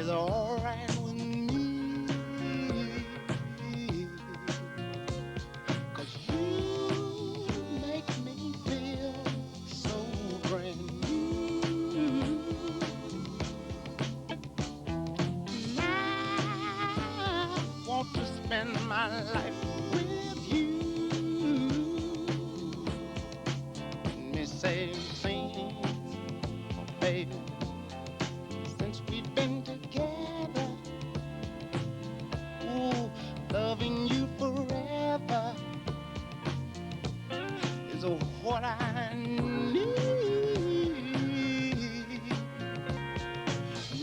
is alright with me. 'Cause you make me feel so brand new. I want to spend my life with you. Me say things, oh baby, since we've been together. Ooh, loving you forever is what I need.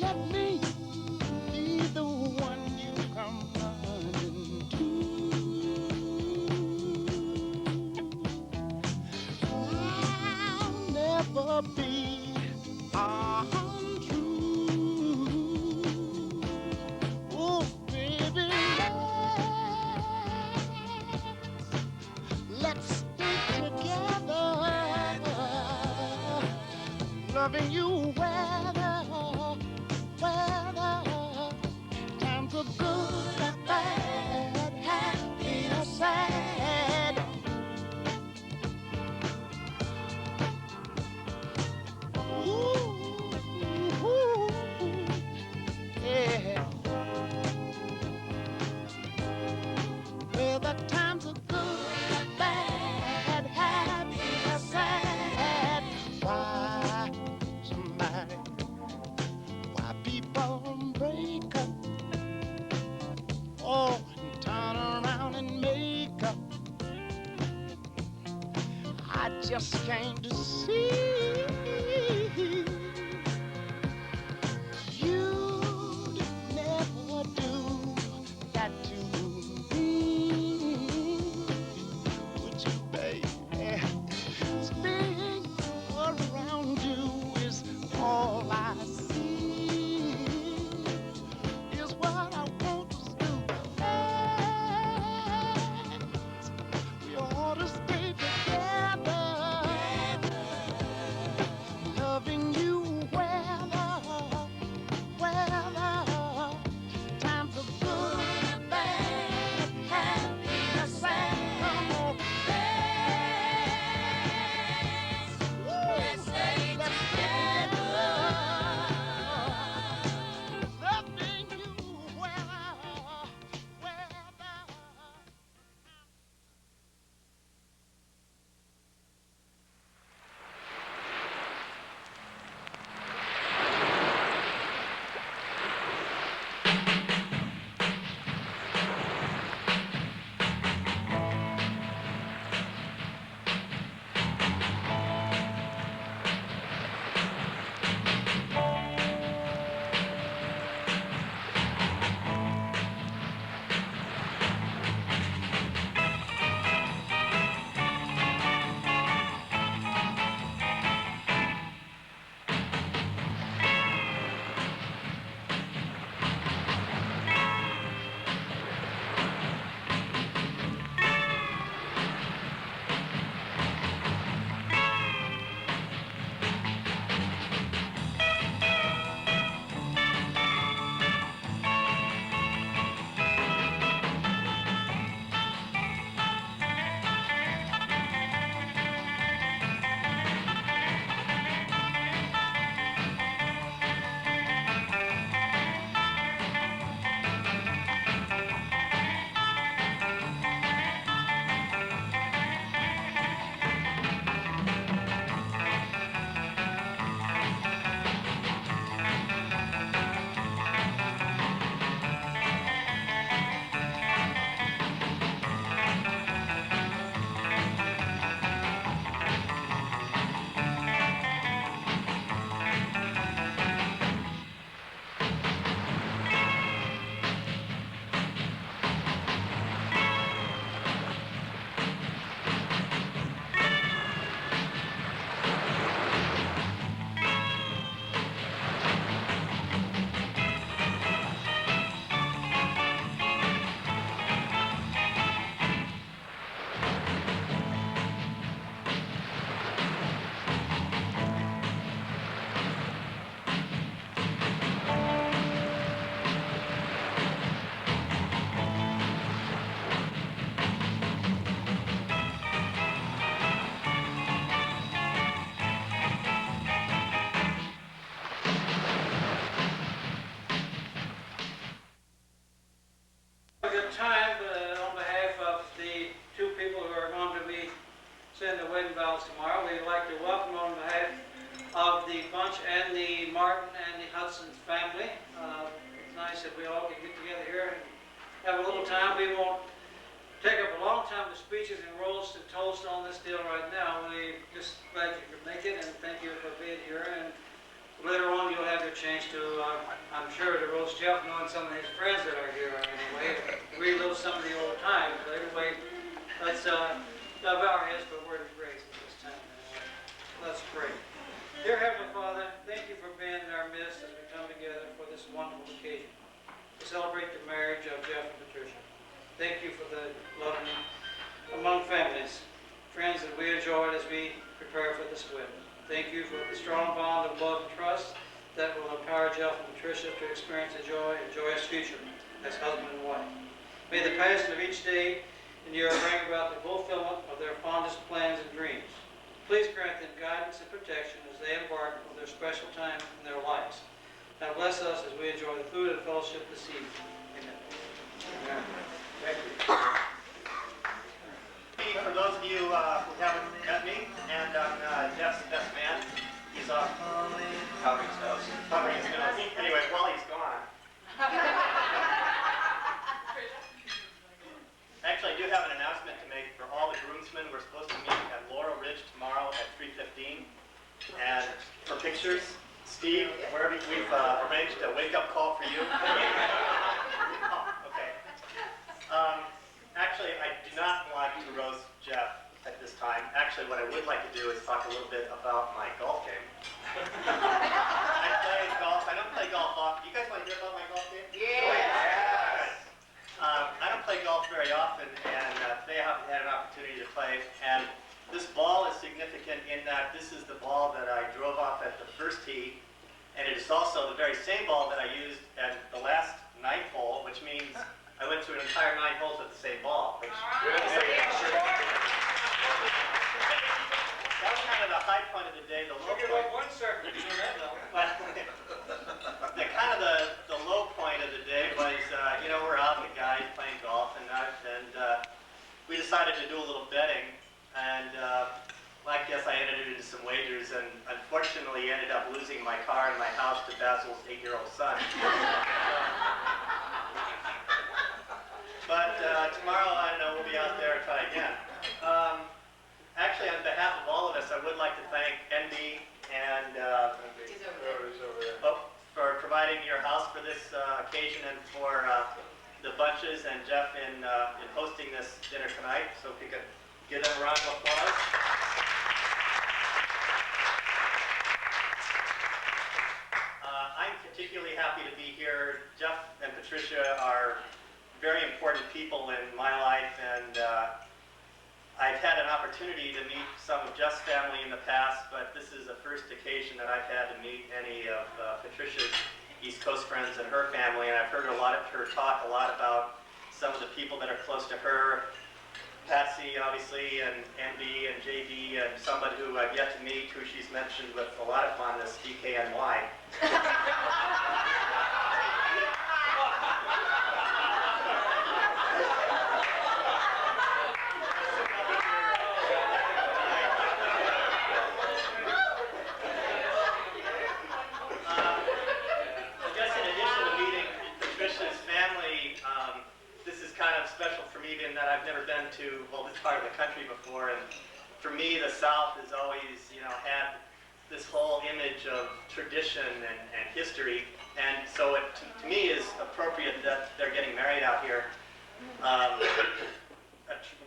Let me be the one you come running to. I'll never be untrue. Oh, baby, let's stay together, loving you weather, times are good and bad, happy or sad. Ooh, ooh, yeah. Well, the times are good, bad, happy or sad. Why somebody, why people break up? Oh, and turn around and make up. I just came to see you'd never do that to me. Would you, baby? Spinning around you is all I see. Is what I want to do. Hey, we ought to stay together. smiles tomorrow. We'd like to welcome on behalf of the Bunch and the Martin and the Hudson family. It's nice that we all can get together here and have a little time. We won't take up a long time with speeches and roast and toast on this deal right now. We just glad you could make it, and thank you for being here. And later on, you'll have your chance to, I'm sure, to roast Jeff, knowing some of his friends that are here anyway. Relive some of the old times. But anyway, let's bow our heads for a word of grace at this time. Let's pray. Dear Heavenly Father, thank you for being in our midst as we come together for this wonderful occasion to celebrate the marriage of Jeff and Patricia. Thank you for the love among families, friends that we enjoyed as we prepare for this wedding. Thank you for the strong bond of love and trust that will empower Jeff and Patricia to experience a joy and joyous future as husband and wife. May the passing of each day and year bring about the fulfillment of their fondest plans and dreams. Please grant them guidance and protection as they embark on their special time in their lives. Now bless us as we enjoy the food and fellowship this evening. Amen. Amen. Thank you. For those of you who haven't met me, and I'm Jeff's best man. He's off covering his nose. Anyway, while he's gone. Actually, I do have an announcement to make for all the groomsmen. We're supposed to meet at Laurel Ridge tomorrow at 3:15. And for pictures, Steve, wherever we've arranged a wake-up call for you. Oh, okay. Actually, I do not want to roast Jeff at this time. Actually, what I would like to do is talk a little bit about my golf game. I play golf. I don't play golf often. You guys want to hear about my golf game? Yes! I don't play golf very often, and today I haven't had an opportunity to play. And this ball is significant in that this is the ball that I drove off at the first tee, and it is also the very same ball that I used at the last 9th hole, which means I went through an entire 9 holes with the same ball. Which that was kind of the high point of the day. The low point. The low point of the day was, we're out with the guys playing golf, and we decided to do a little betting, and I guess I entered into some wagers, and unfortunately ended up losing my car and my house to Basil's 8-year-old son. But tomorrow, I don't know, we'll be out there and try again. Actually, on behalf of all of us, I would like to thank NB and for providing your house for this occasion, and for the Bunches and Jeff in hosting this dinner tonight. So if you could give them a round of applause. I'm particularly happy to be here. Jeff and Patricia are very important people in my life, and I've had an opportunity to meet some of Jeff's family in the past, but this is the first occasion that I've had to meet any of Patricia's East Coast friends and her family, and I've heard her talk a lot about some of the people that are close to her. Patsy, obviously, and MB and JB, and somebody who I've yet to meet, who she's mentioned with a lot of fondness, DKNY. This part of the country before, and for me the South has always had this whole image of tradition and history, and so it to me is appropriate that they're getting married out here. A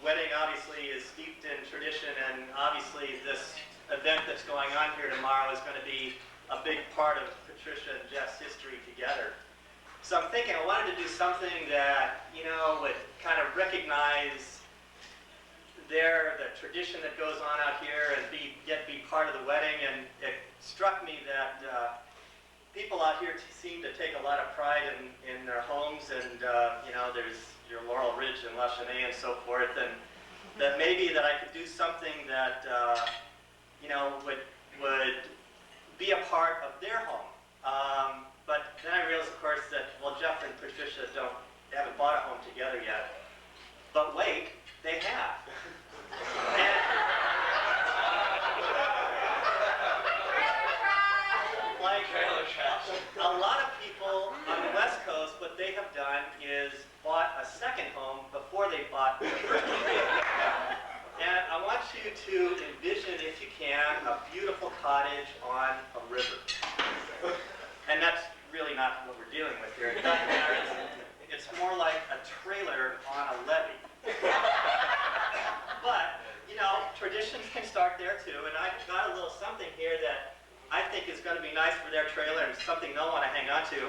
wedding obviously is steeped in tradition, and obviously this event that's going on here tomorrow is going to be a big part of Patricia and Jeff's history together. So I'm thinking I wanted to do something that would kind of recognize the tradition that goes on out here, and be part of the wedding. And it struck me that people out here seem to take a lot of pride in their homes, and there's your Laurel Ridge and La Chenaie and so forth, and that maybe that I could do something that would be a part of their home. But then I realized, of course, that Jeff and Patricia haven't bought a home together yet. But wait, they have. And A lot of people on the West Coast, what they have done is bought a second home before they bought the first home. And I want you to envision, if you can, a beautiful cottage on a river. And that's really not what we're dealing with here. It doesn't matter. It's more like a trailer on a levee. But, you know, traditions can start there too. And I've got a little something here that I think is going to be nice for their trailer and something they'll want to hang on to.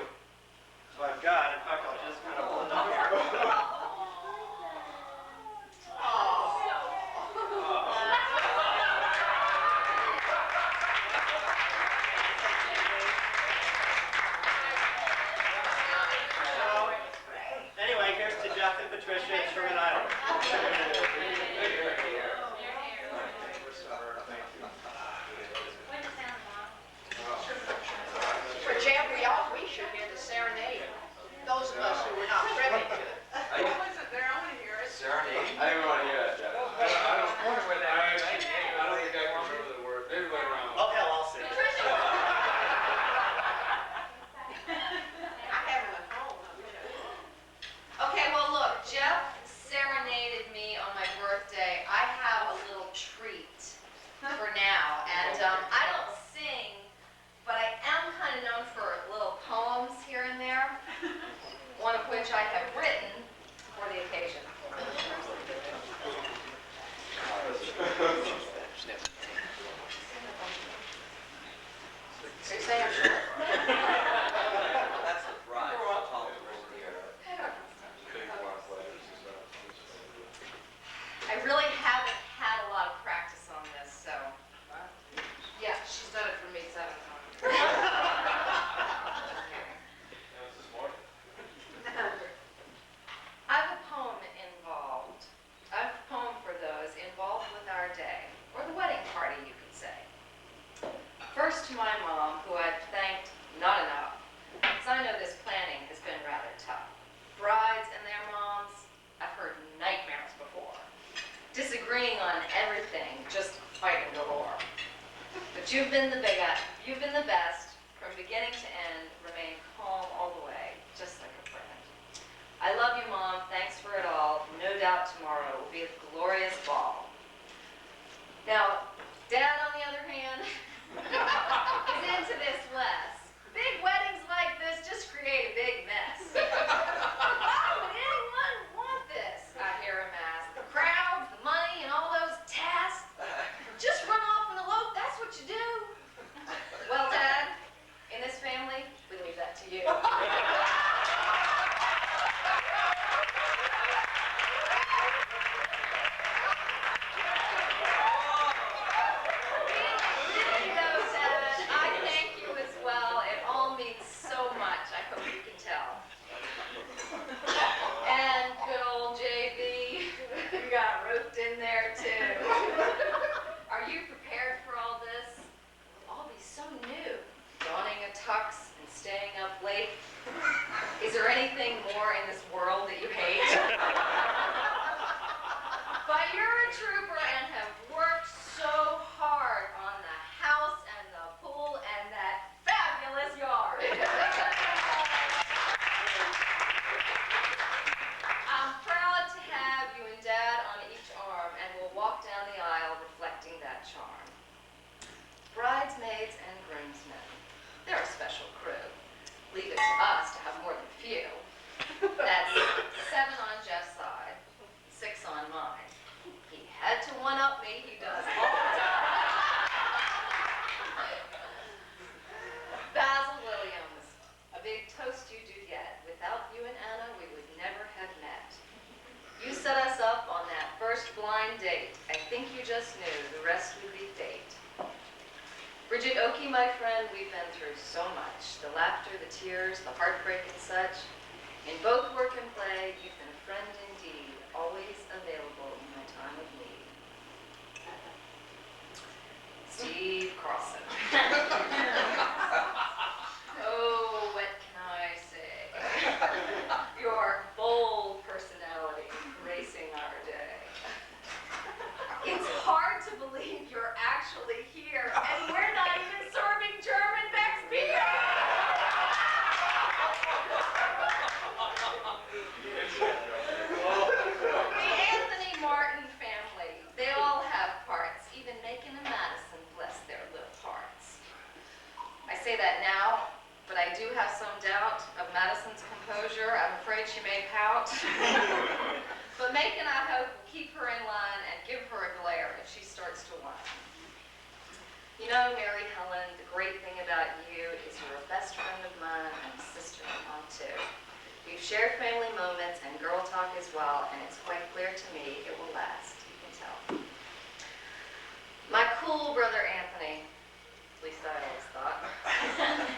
So I've got, in fact, I'll just kind of hold it up here. Anyway, here's to Jeff and Patricia at Sherman Island. For Jamboree, we should hear the serenade. Those of us who were not privy to it. I wasn't there. I want to hear it. Serenade? I didn't want to hear that, Jeff. I don't think I can remember the word. Maybe later on. Okay, I'll sing. I have them at home. Okay, well look, Jeff serenaded me on my birthday. I have a little treat for now, and I don't sing, but I am kind of known for little poems here and there, one of which I have written for the occasion. So you say I'm short? That's the bride. I'll tell them over here. I really haven't had a lot of practice on this, so Yeah, she's done it for me 7 times. I have a poem involved. I have a poem for those involved with our day, or the wedding party, you could say. First to my mom, who I've thanked not enough, because I know this planning has been rather tough. Brides and their moms, I've heard nightmares before. Disagreeing on everything, just fighting galore. But you've been the best, from beginning to end, remain calm all the way, just like a friend. I love you, Mom, thanks for it all. No doubt tomorrow will be a glorious ball. Now, Dad, on the other hand, is into this less. Big weddings like this just create a big mess. Why would anyone want this? I hear him ask. The crowds, the money, and all those tasks. Just run off and elope, that's what you do. Well, Dad, in this family, we leave that to you. You know, Dad, I thank you as well. It all means so much, I hope you can tell. And good old JB, you got roped in there too. Are you prepared for all this? It'll all be so new. Donning a tux and staying up late. Is there anything more in this world that you hate? But you're a trooper and have worked so hard on the house and the pool and that fabulous yard. I'm proud to have you and Dad on each arm, and we'll walk down the aisle reflecting that charm. Bridesmaids and groomsmen, they're a special crew. Leave it to us to have more than few. That's 7 on Jeff's side, 6 on mine. He had to one-up me, he does all the time. Basil Williams, a big toast you do get. Without you and Anna, we would never have met. You set us up on that first blind date. I think you just knew the rest would be fate. Bridget Oakey, my friend, we've been through so much. The laughter, the tears, the heartbreak and such. In both work and play, you've been a friend indeed, always available in my time of need. Steve Carlson. Oh, what can I say? Your bold personality gracing our day. It's hard to believe you're actually here, and we're not even serving German Beck's beer. some doubt of Madison's composure. I'm afraid she may pout. But Macon, I hope, will keep her in line and give her a glare if she starts to whine. You know, Mary Helen, the great thing about you is you're a best friend of mine and a sister-in-law too. We've shared family moments and girl talk as well, and it's quite clear to me it will last, you can tell. My cool brother Anthony, at least I always thought,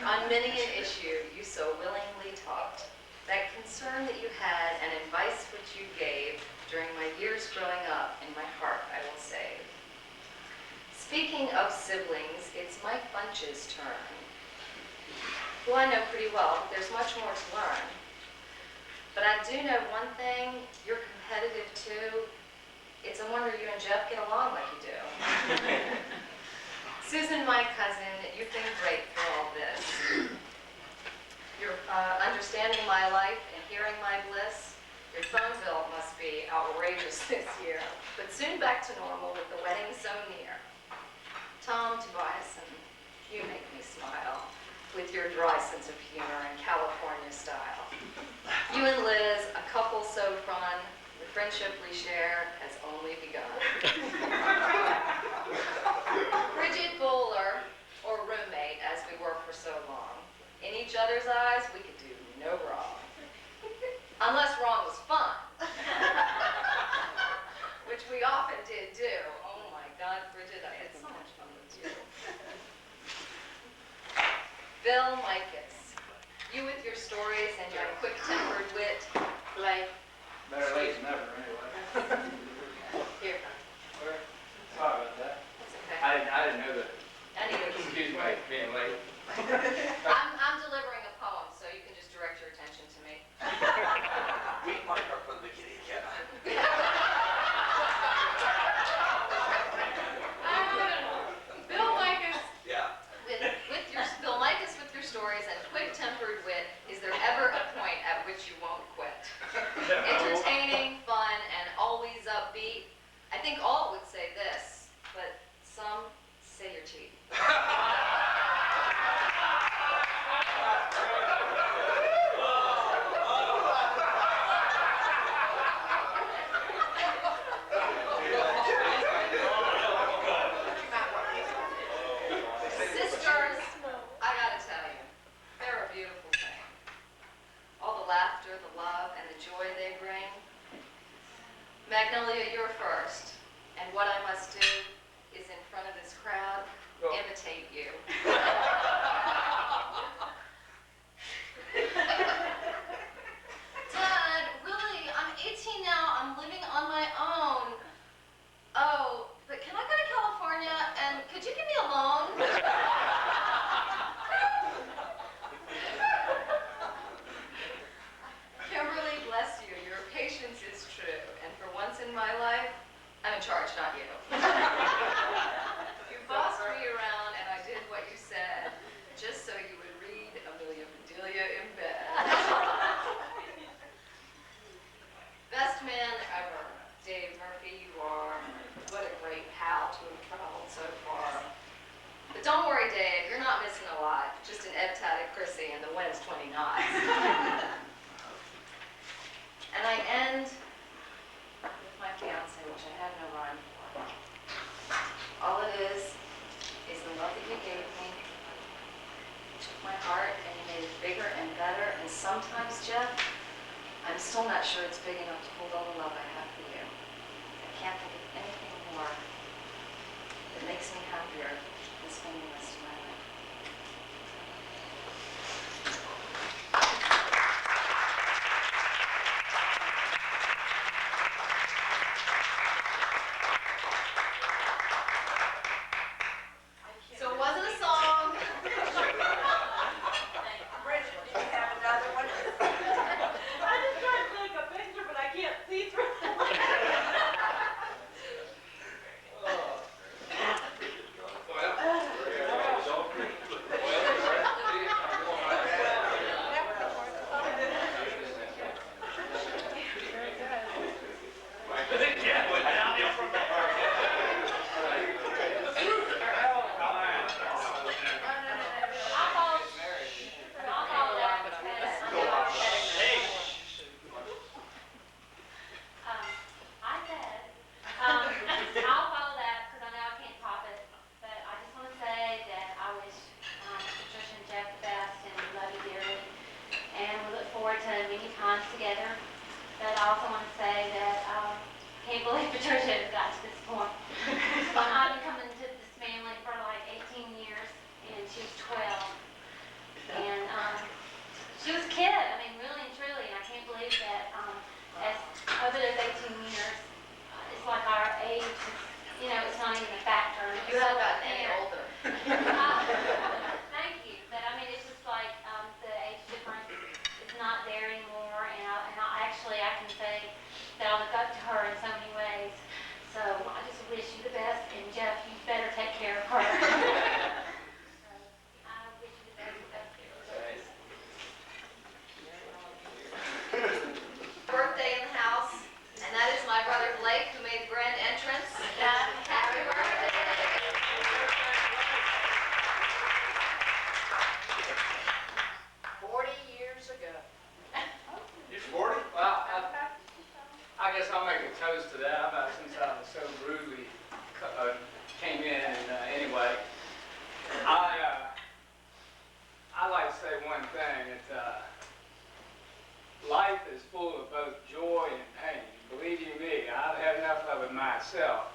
on many an issue you so willingly talked. That concern that you had and advice which you gave during my years growing up, in my heart I will save. Speaking of siblings, it's Mike Bunch's turn, who I know pretty well, but there's much more to learn. But I do know one thing, you're competitive too. It's a wonder you and Jeff get along like you do. Susan, my cousin, you've been great through all this. You're understanding my life and hearing my bliss. Your phone bill must be outrageous this year, but soon back to normal with the wedding so near. Tom, Tobias, and you make me smile with your dry sense of humor and California style. You and Liz, a couple so fun, the friendship we share has only begun. Bridget Bowler, or roommate as we were for so long, in each other's eyes we could do no wrong. Unless wrong was fun. Which we often did do. Oh my God, Bridget, I had so much fun with you. Bill Micus, you with your stories and your quick-tempered wit, like... Better late than never, anyway. Here. Sorry about that. It's okay. I didn't know that. Anyway, Excuse me, being late. I'm delivering a poem, so you can just direct your attention to me. We might not from the beginning again. Bill Micus, Yeah. Bill Micus with your stories and quick-tempered wit, is there ever a point at which you won't quit? Entertaining, fun, and always upbeat. I think all would say this, but some say you're cheap. Sisters, I gotta tell you, they're a beautiful thing. All the laughter, the love, and the joy they bring. Magnolia, you're first, and what I must do is in front of this crowd, imitate you. Dad, really, I'm 18 now, I'm living on my own. Oh, but can I go to California, and could you give me a loan? Kimberly, bless you, your patience is true, and for once in my life, I'm in charge, not you. You bossed me around, and I did what you said, just so you would read Amelia Bedelia in bed. Best man ever, Dave Murphy, you are. What a great pal to have traveled so far. But don't worry, Dave, you're not missing a lot. Just an ebb-tide Chrissy, and the wind's 20 knots. And I end with my fiance, which I had no rhyme for. All it is the love that you gave me. You took my heart and you made it bigger and better. And sometimes, Jeff, I'm still not sure it's big enough to hold all the love I have for you. I can't think of anything more that makes me happier than spending the rest of my life. So it wasn't a song. Bridget, do you have another one? I just tried to take a picture, but I can't see through the Well, don't forget But I also want to say that I can't believe Patricia has got to this point. I've been coming to this family for like 18 years, and she was 12. And she was a kid, I mean, really and truly, and I can't believe that as over those 18 years, it's like our age, you know, it's not even a factor. You haven't gotten any older. Thank you, but I mean, it's just like the age difference is not there anymore, and I can say that I look up to her in so many ways. So I just wish you the best, and Jeff, you better take care of her. So I wish you the best here. Birthday in the house, and that is my brother Blake, who made the grand entrance. Happy birthday. 40 years ago. You're 40? Well, I guess I'll make a toast to that. Since I was so rudely came in, and anyway, I like to say one thing. That life is full of both joy and pain. Believe you me, I've had enough of it myself.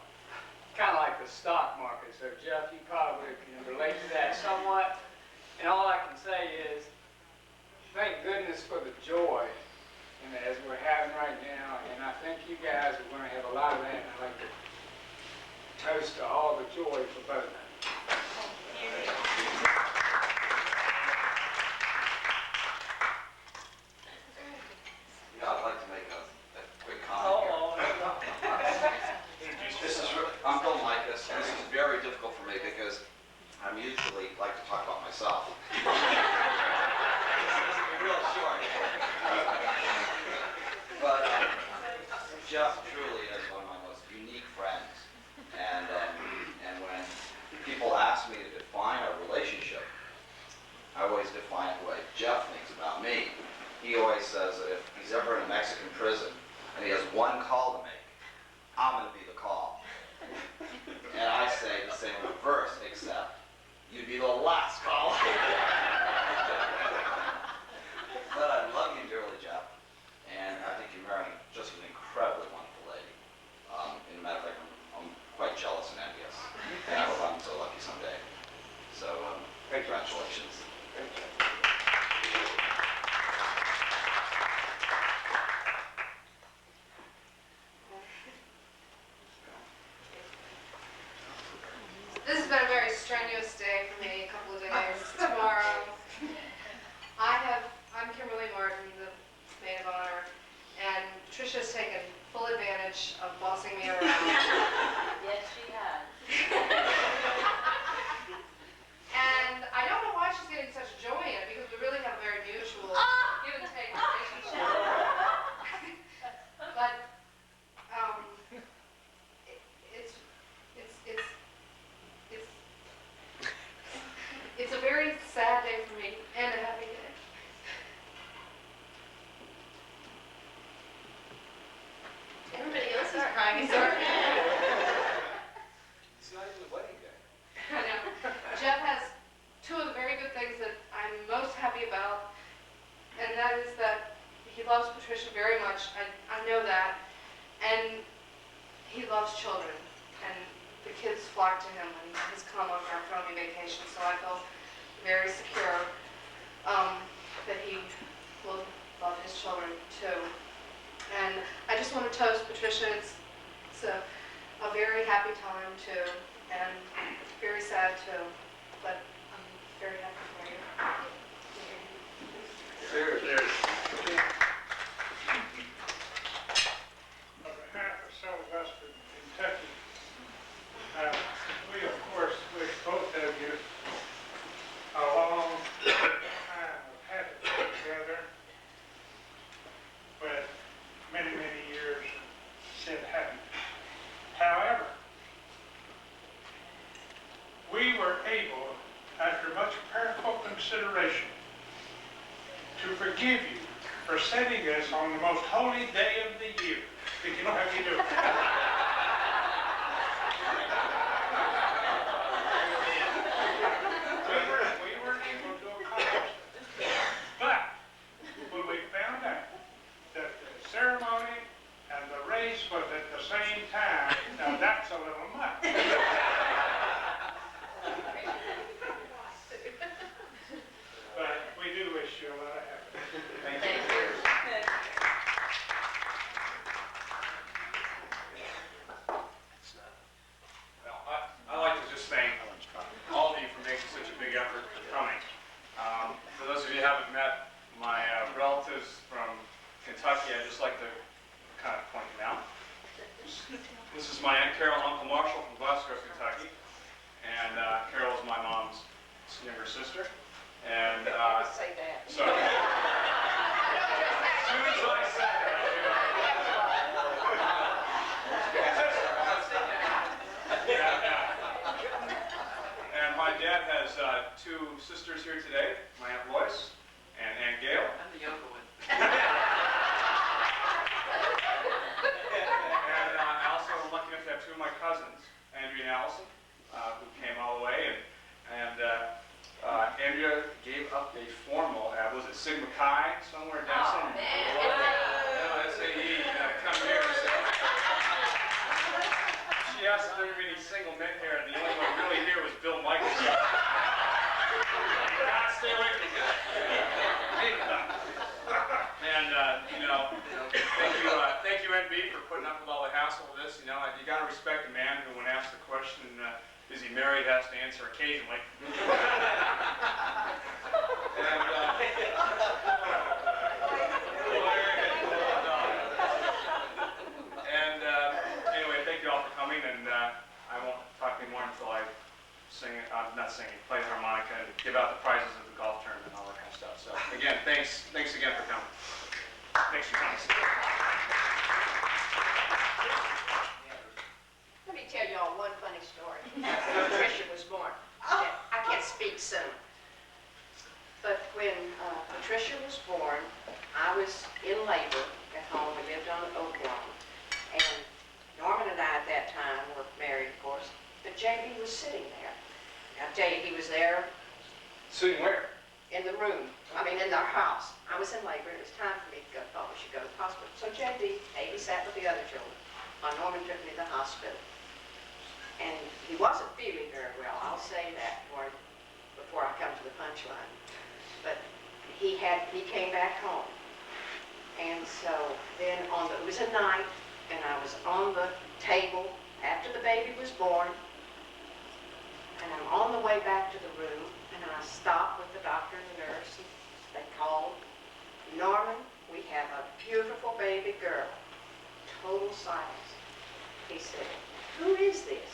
Kind of like the stock market. So Jeff, you probably can relate to that somewhat. And all I can say is, thank goodness for the joy as we're having right now, and I think you guys are going to have a lot of that, and I'd like to toast to all the joy for both of them. Yeah, I'd like to make a quick comment here. I'm Bill Micus, and this is very difficult for me because I'm usually like to talk about myself. Real short. But Jeff truly is one of my most unique friends. And when people ask me to define our relationship, I always define it the way Jeff thinks about me. He always says that if he's ever in a Mexican prison and he has one call to make, I'm going to be the call. And I say the same reverse, except you'd be the last call. But I love you dearly, Jeff, and I think you're marrying just an incredibly wonderful lady. In a matter of fact, I'm quite jealous and envious, and I hope I'm so lucky someday. So, congratulations. Thank you. This has been a very strenuous day for me, a couple of days. Tomorrow, I'm Kimberly Martin, the maid of honor, and Patricia's taken full advantage of bossing me around. Yes, she has. And I don't know why she's getting such joy in it, because we really have a very mutual give and take relationship. But it's a very sad day for me and a happy day. Everybody else is crying. It's our It's not even the wedding day. I know. Jeff has two of the very good things that I'm most happy about, and that is that he loves Patricia very much. I know that. And he loves children. And the kids flock to him when he's come on our family vacation, so I feel very secure that he will love his children too. And I just want to toast Patricia. It's a very happy time too, and very sad too, but I'm very happy for you. Cheers. On behalf of Sylvester, Kentucky, we of course wish both of you a long time of happiness together, but many, many years of happiness. However, we were able, after much careful consideration, to forgive you for setting us on the most holy day of the year. Did you know how you do it? We were able to accomplish it. But when we found out that the ceremony wish you a lot of happiness. Thank you. Well, I'd like to just thank all of you for making such a big effort for coming. For those of you who haven't met my relatives from Kentucky, I'd just like to kind of point them out. This is my Aunt Carol and Uncle Marshall from Glasgow, Kentucky. And Carol is my mom's younger sister. And Say that. so, as soon as I said that, and my dad has two sisters here today, my Aunt Lois and Aunt Gail. I'm the younger one. And I also am lucky enough to have two of my cousins, Andrea and Allison, who came all the way. And Andrea gave up a formal, was it Sigma Chi somewhere down some? SAE, come here. So. She asked if there were any single men here, and the only one really here was Bill Michaels. Stay away from me. And thank you, NB, for putting up with all the hassle of this. You got to respect a man who, when asked the question, is he married, has to answer occasionally. Anyway, thank you all for coming, and I won't talk anymore until I play the harmonica and give out the prizes of the golf tournament and all that kind of stuff. So again, thanks again for coming. Thanks for coming. Let me tell y'all one funny story. Patricia was born. I can't speak soon. But when Patricia was born, I was in labor at home. We lived on Oaklawn. And Norman and I at that time were married, of course. But JB was sitting there. I'll tell you, he was there. Sitting where? In the room. In our house. I was in labor. It was time for me to go. Thought we should go to the hospital. So JB sat with the other children. Norman took me to the hospital. And he wasn't feeling very well. I'll say that before I come to the punchline. But he came back home. And so then it was a night, and I was on the table after the baby was born. And I'm on the way back to the room, and I stopped with the doctor and the nurse, and they called, Norman, we have a beautiful baby girl. Total silence. He said, who is this?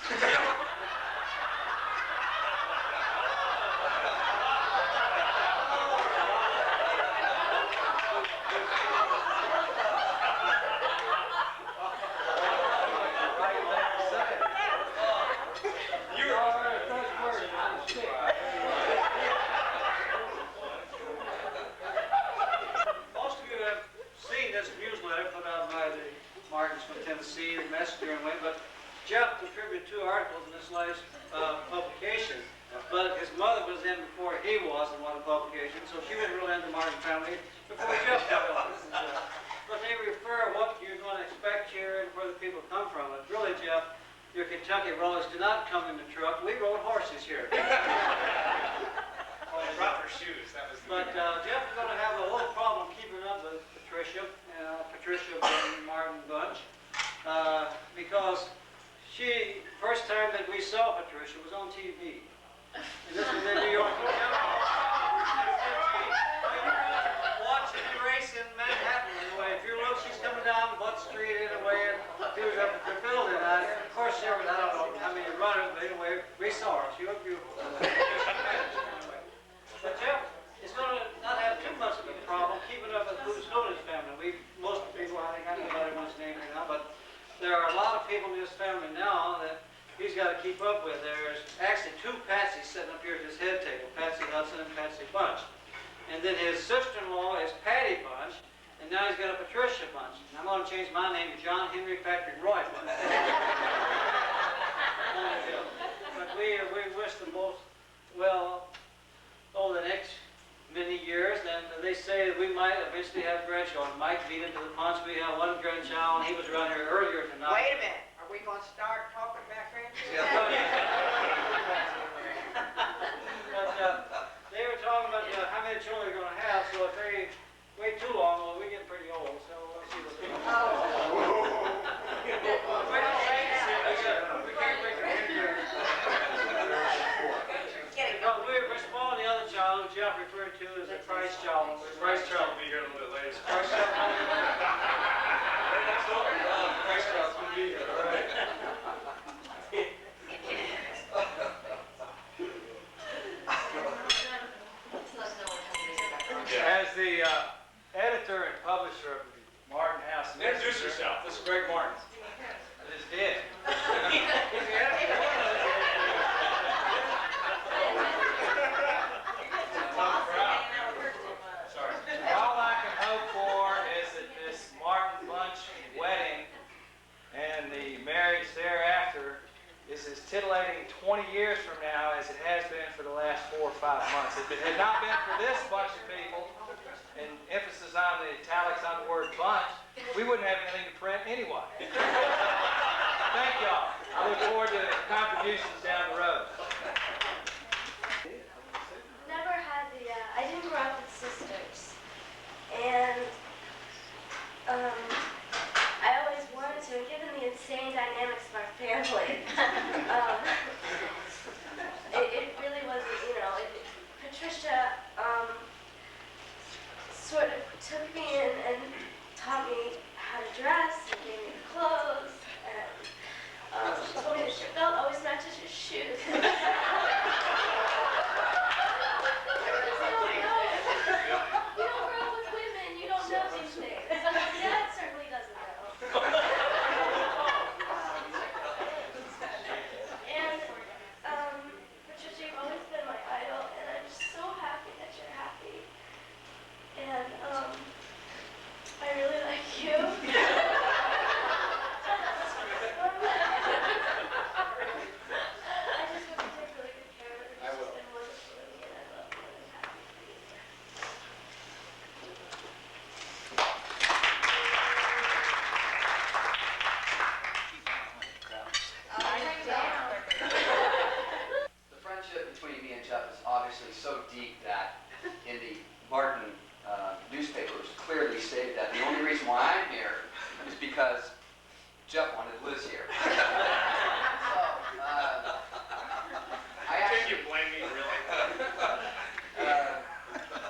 Most of you have seen this newsletter put out by the Martins from Tennessee, the Messenger and Wayne, but Jeff contributed 2 articles in this last publication, but his mother was in before he was in one of the publications, so she was really into the Martin family before Jeff got on. But they refer what you're going to expect here and where the people come from. But really, Jeff, your Kentucky rollers did not come in the truck. We rode horses here. Oh, they brought their shoes. That was the But Jeff is going to have a little problem keeping up with Patricia and Martin Bunch, because first time that we saw Patricia was on TV. And this was in New York. Watching the race in Manhattan. Anyway, if you look, she's coming down Butt Street anyway, and he was up at the building. Of course, I don't know how many runners, but anyway, we saw her. She looked beautiful. But Jeff is going to not have too much of a problem keeping up with who's who in his family. Most people, I think, I don't know everyone's name right now, but there are a lot of people in his family now that he's got to keep up with. There's actually 2 Patsys sitting up here at this head table, Patsy Hudson and Patsy Bunch. And then his sister-in-law is Patty Bunch, and now he's got a Patricia Bunch. And I'm going to change my name to John Henry Patrick Roy Bunch. But we wish them both well over the next many years, and they say that we might eventually have grandchildren. Mike beat into the punch. We have 1 grandchild, and he was around here earlier tonight. Wait a minute. Are we going to start talking about grandchildren? But they were talking about how many children they're going to have. Yeah, so if they wait too long, well, we're getting pretty old, so let's see what they do. We can't wait to hear you. No, we're spoiling the other child, who Jeff referred to as a Christ child. Christ child will be here a little bit later. Christ child. Christ child's gonna be here, all right. As the editor and publisher of the Martin House Introduce yourself. This is Greg Martin. I just did. Sorry. All I can hope for is that this Martin Bunch wedding and the marriage thereafter is as titillating 20 years from now as it has been for the last 4 or 5 months. If it had not been for this bunch of people, and emphasis on the italics on the word bunch, we wouldn't have anything to print anyway. Thank y'all. I look forward to contributions down the road. Never had the, I didn't grow up with sisters. And I always wanted to, and given the insane dynamics of our family, it really wasn't, you know, Patricia sort of took me in and taught me how to dress and gave me the clothes and told me that your belt always matches your shoes. You don't grow up with women, you don't know these things. Dad certainly doesn't know. And Patricia, you've always been my idol, and I'm just so happy that you're happy. And I really like you. I just want to take really good care of her. She's been wonderful to me, and I love her, and I'm happy to be here. The friendship between me and Jeff is obviously so deep that in the Martin newspaper it was clearly stated that the only reason why I'm here is because Jeff wanted Liz here. So, I Can actually, you blame me, really?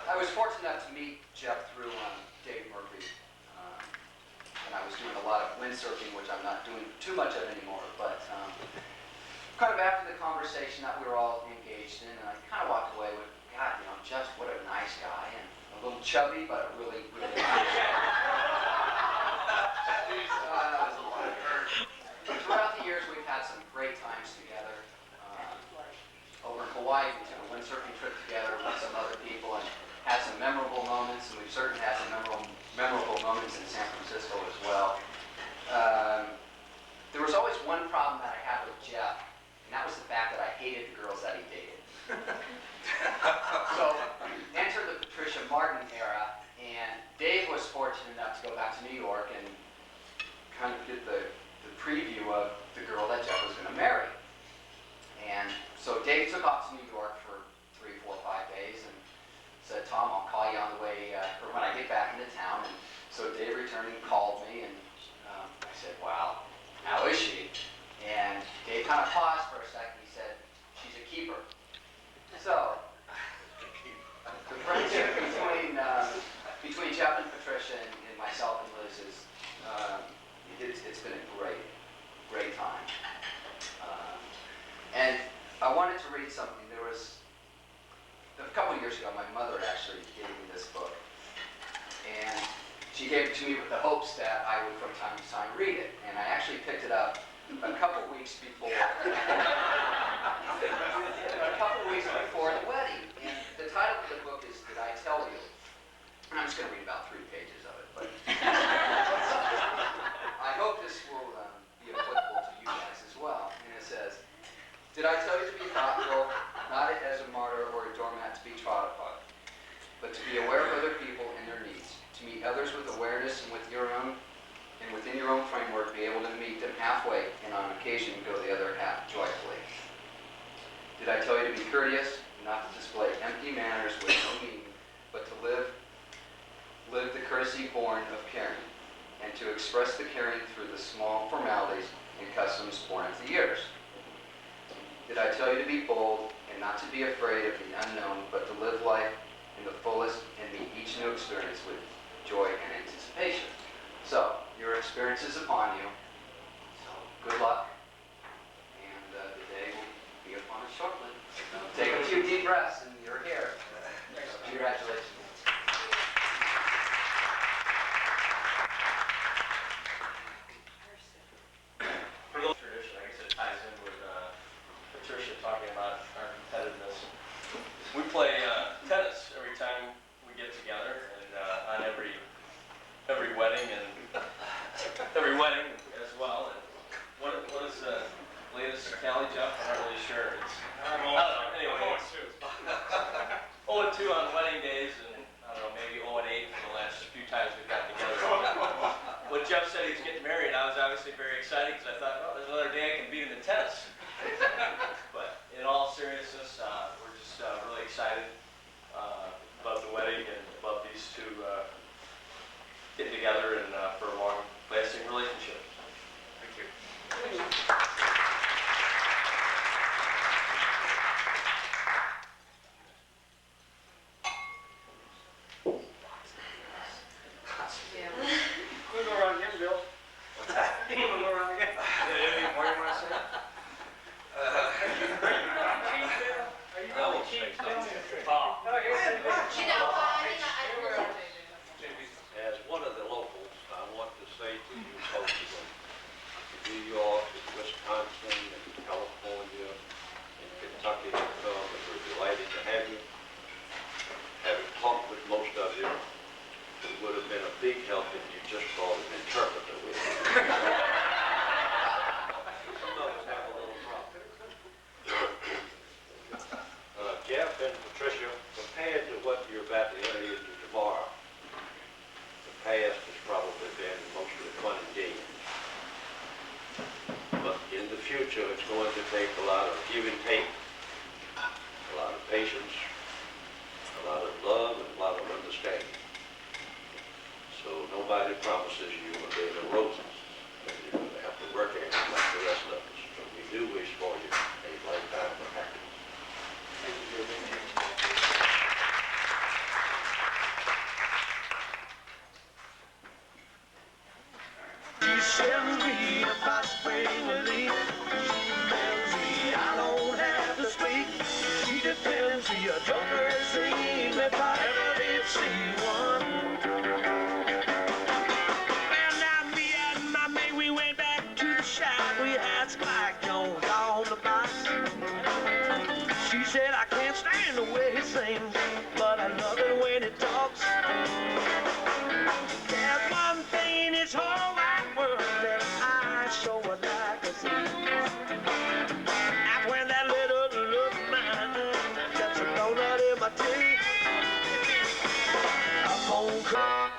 I was fortunate enough to meet Jeff through Dave Murphy. And I was doing a lot of windsurfing, which I'm not doing too much of anymore, but kind of after the conversation that we were all engaged in, and I kind of walked away with, God, you know, Jeff, what a nice guy, and a little chubby, but a really, really nice guy. Throughout the years, we've had some great times together. Over in Hawaii, we took a windsurfing trip together with some other people and had some memorable moments, and we've certainly had some memorable moments in San Francisco as well. There was always one problem that I had with Jeff, and that was the fact that I hated the girls that he dated. So, enter the Patricia Martin era, and Dave was fortunate enough to go back to New York and kind of get the preview of the girl that Jeff was going to marry. And so Dave took off to New York for 3, 4, 5 days and said, Tom, I'll call you on the way, or when I get back into town. And so Dave returning called me, and I said, wow, how is she? And Dave kind of paused for a second. He said, she's a keeper. So, the friendship between Jeff and Patricia and myself and Liz is, it's been a great time. And I wanted to read something. There was, a couple of years ago, my mother actually gave me this book. And she gave it to me with the hopes that I would from time to time read it. And I actually picked it up a couple weeks before the wedding. And the title of the book is Did I Tell You? And I'm just going to read about 3 pages of it. But I hope this will be applicable to you guys as well. And it says, did I tell you to be thoughtful, not as a martyr or a doormat to be trod upon, but to be aware of other people and their needs, to meet others with awareness and within your own framework, be able to meet them halfway, and on occasion go the other half joyfully. Did I tell you to be courteous, not to display empty manners with no meaning, but to live live the courtesy born of caring, and to express the caring through the small formalities and customs born of the years. Did I tell you to be bold and not to be afraid of the unknown, but to live life in the fullest and meet each new experience with joy and anticipation? So, your experience is upon you. So, good luck. And the day will be upon us shortly. So, take a few deep breaths and you're here. Congratulations. Tradition, I guess it ties in with Patricia talking about our competitiveness. We play tennis every time we get together, and on every wedding and every wedding as well. And what is the latest tally, Jeff? I'm not really sure. It's, I don't know. Anyway, 0-2 on wedding days, and I don't know, maybe 0-8 for the last few times we've gotten together. When Jeff said he was getting married, I was obviously very excited because I thought, oh, there's another day I can beat him in tennis. But in all seriousness, we're just really excited about the wedding and about these two getting together and for a long-lasting relationship. Thank you. We'll go around again, Bill. We'll go around again. Anything more you want to say? As one of the locals, I want to say to you folks in New York, in Wisconsin, in California, in Kentucky, and come, and we're delighted to have you. Having talked with most of you, it would have been a big help if you just brought an interpreter with you. Some of us have a little problem. Jeff and Patricia, compared to what you're about to enter into tomorrow, the past has probably been mostly fun and games. But in the future, it's going to take a lot of give and take, a lot of patience, a lot of love, and a lot of understanding. So nobody promises you a bed of roses, but you're going to have to work at it like the rest of us. But we do wish for you a lifetime of happiness. Thank you, Bill. She sends me a fast spring relief. She tells me I don't have to speak. She just tells me a joker scene if I ever did see one. Well, now me and my mate, we went back to the shop. We had Spike Jones on the box. She said I can't stand the way he sings, but I love it when he talks. There's one thing in this whole wide world that I so would like to see. That's when that little look of mine gets a donut in my tea. A phone call.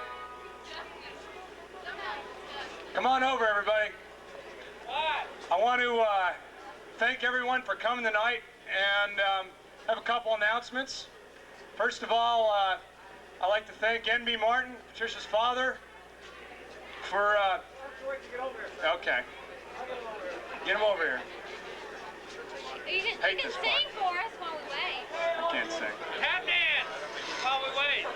Come on over, everybody. I want to thank everyone for coming tonight and have a couple announcements. First of all, I'd like to thank N.B. Martin, Patricia's father, for... Okay. Get him over here. You can sing for us while we wait. I can't sing. Tap dance while we wait.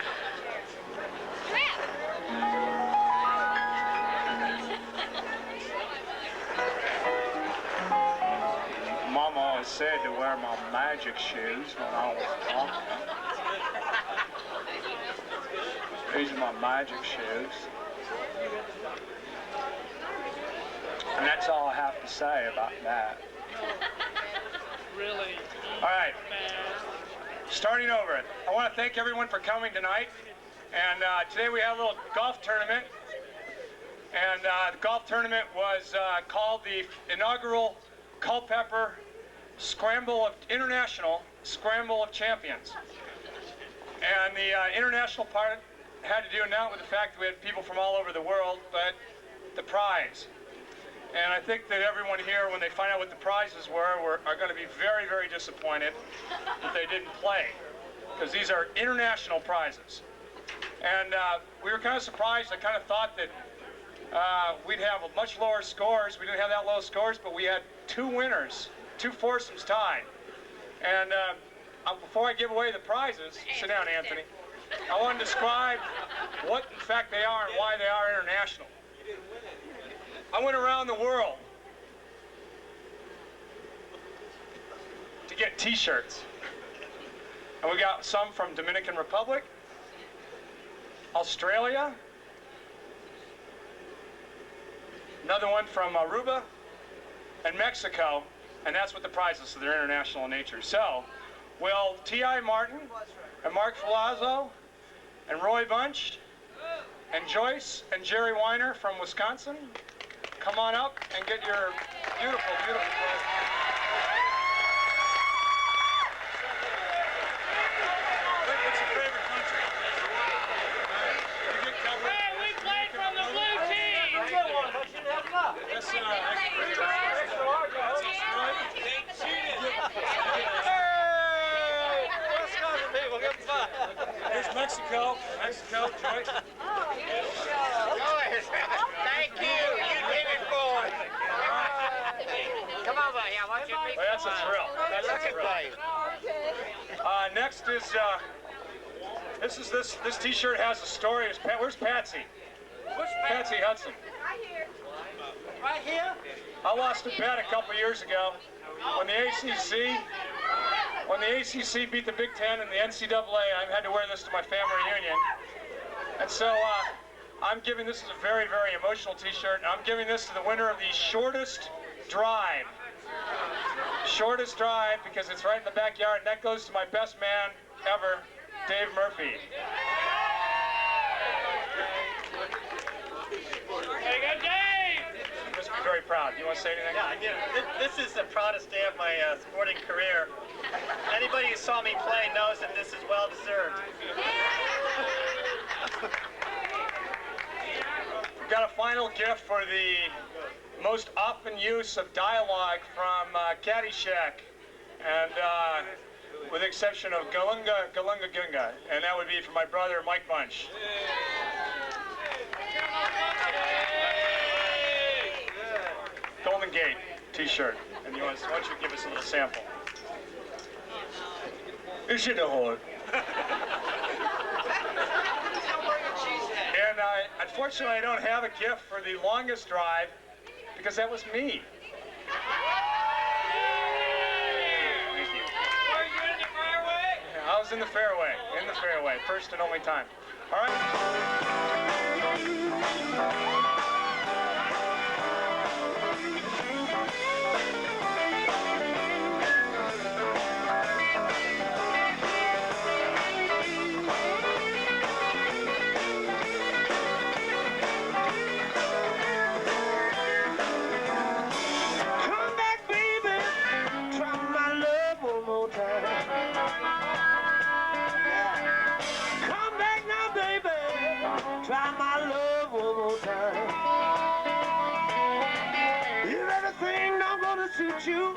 Mama always said to wear my magic shoes when I was talking. These are my magic shoes. And that's all I have to say about that. Really? All right. Starting over. I want to thank everyone for coming tonight. And today we had a little golf tournament. And the golf tournament was called the inaugural Culpeper International Scramble of Champions. And the international part had to do not with the fact that we had people from all over the world, but the prize. And I think that everyone here, when they find out what the prizes were, are going to be very, very disappointed that they didn't play, because these are international prizes. And we were kind of surprised. I kind of thought that we'd have much lower scores. We didn't have that low scores, but we had 2 winners, 2 foursomes tied. And before I give away the prizes, sit down, Anthony, I want to describe what, in fact, they are and why they are international. I went around the world to get T-shirts. And we got some from Dominican Republic, Australia, another one from Aruba, and Mexico, and that's what the prizes, so they're international in nature. So, will T.I. Martin, and Mark Filazzo, and Roy Bunch, and Joyce, and Jerry Weiner from Wisconsin come on up and get your beautiful, beautiful prize. What's your favorite country? You get covered. Hey, we played from the blue team! That's Here's Mexico. Mexico, Joyce. Joyce, thank you. You did it for us. Come over here. I want you to meet Well, that's a thrill. That's a thrill. Next is this T-shirt has a story. Where's Patsy? Where's Patsy Hudson. Right here. Right here? I lost a bet a couple years ago when the ACC beat the Big Ten and the NCAA. I had to wear this to my family reunion, and so I'm giving this as a very, very emotional T-shirt. And I'm giving this to the winner of the shortest drive. Shortest drive, because it's right in the backyard, and that goes to my best man ever, Dave Murphy. There you go, Dave! You must be very proud. You want to say anything? Yeah, this is the proudest day of my sporting career. Anybody who saw me play knows that this is well deserved. We've got a final gift for the most often use of dialogue from Caddyshack, and with the exception of Galunga, Galunga, Gunga, and that would be for my brother Mike Bunch. Golden Gate T-shirt, and why don't you give us a little sample? You should have heard. And unfortunately, I don't have a gift for the longest drive, because that was me. Thank you. Were you in the fairway? I was in the fairway, first and only time. All right. Try my love one more time. If everything not gonna suit you,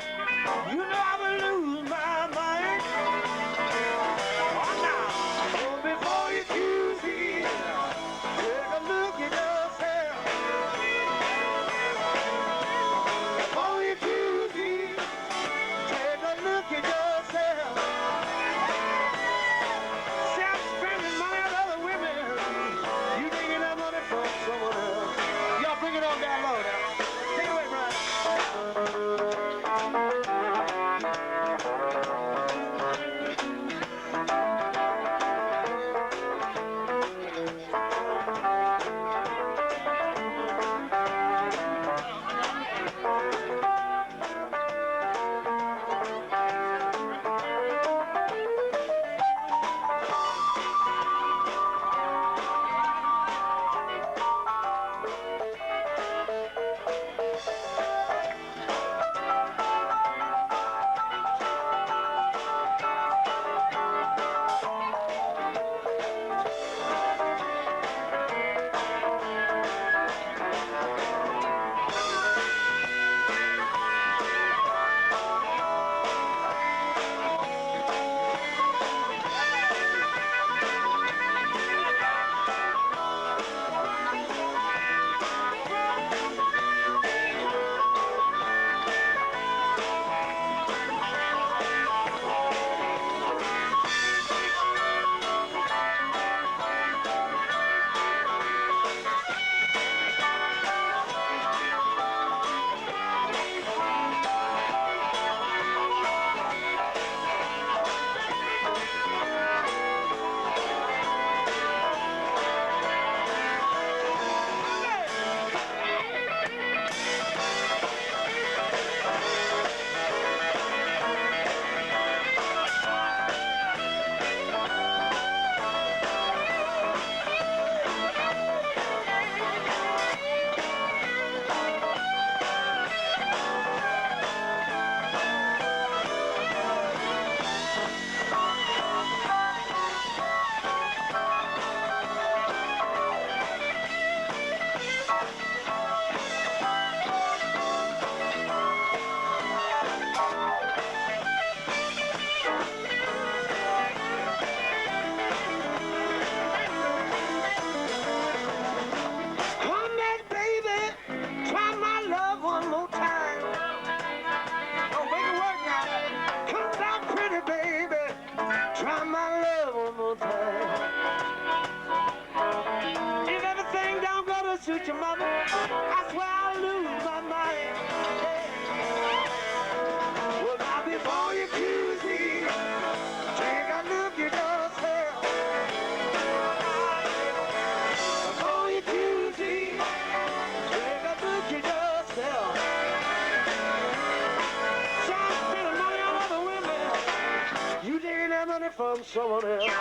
you know I will lose my mind. Oh, now, so before you choose me, take a look at yourself. Before you choose me, take a look at yourself. See, I'm spending money on other women. You taking that money from someone else. Y'all bring it on down low now. Take it away, Brian. suit your mother, I swear I'll lose my mind. Yeah. Well, now before you accuse me, take a look at yourself. Before you accuse me, take a look at yourself. Stop spending money on other women. You taking that money from someone else.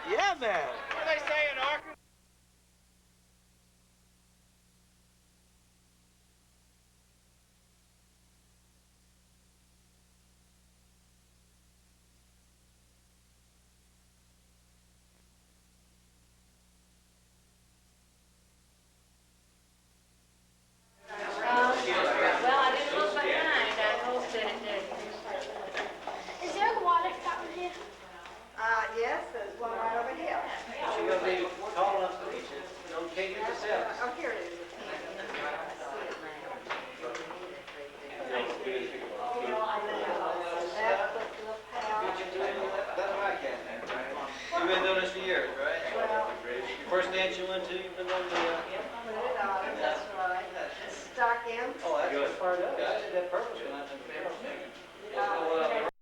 Yeah, man. What do they say in Arkansas? Well, I didn't look behind. I hope that it did. Is there a water fountain here? Yes, there's one right over here. She's gonna be calling us to each other. Don't take it yourself. Oh, here it is. You've been doing this for years, right? Your first dance you went to, you've been doing the... That's right. Stock in. Oh, that's part of it. I did that purpose when I took the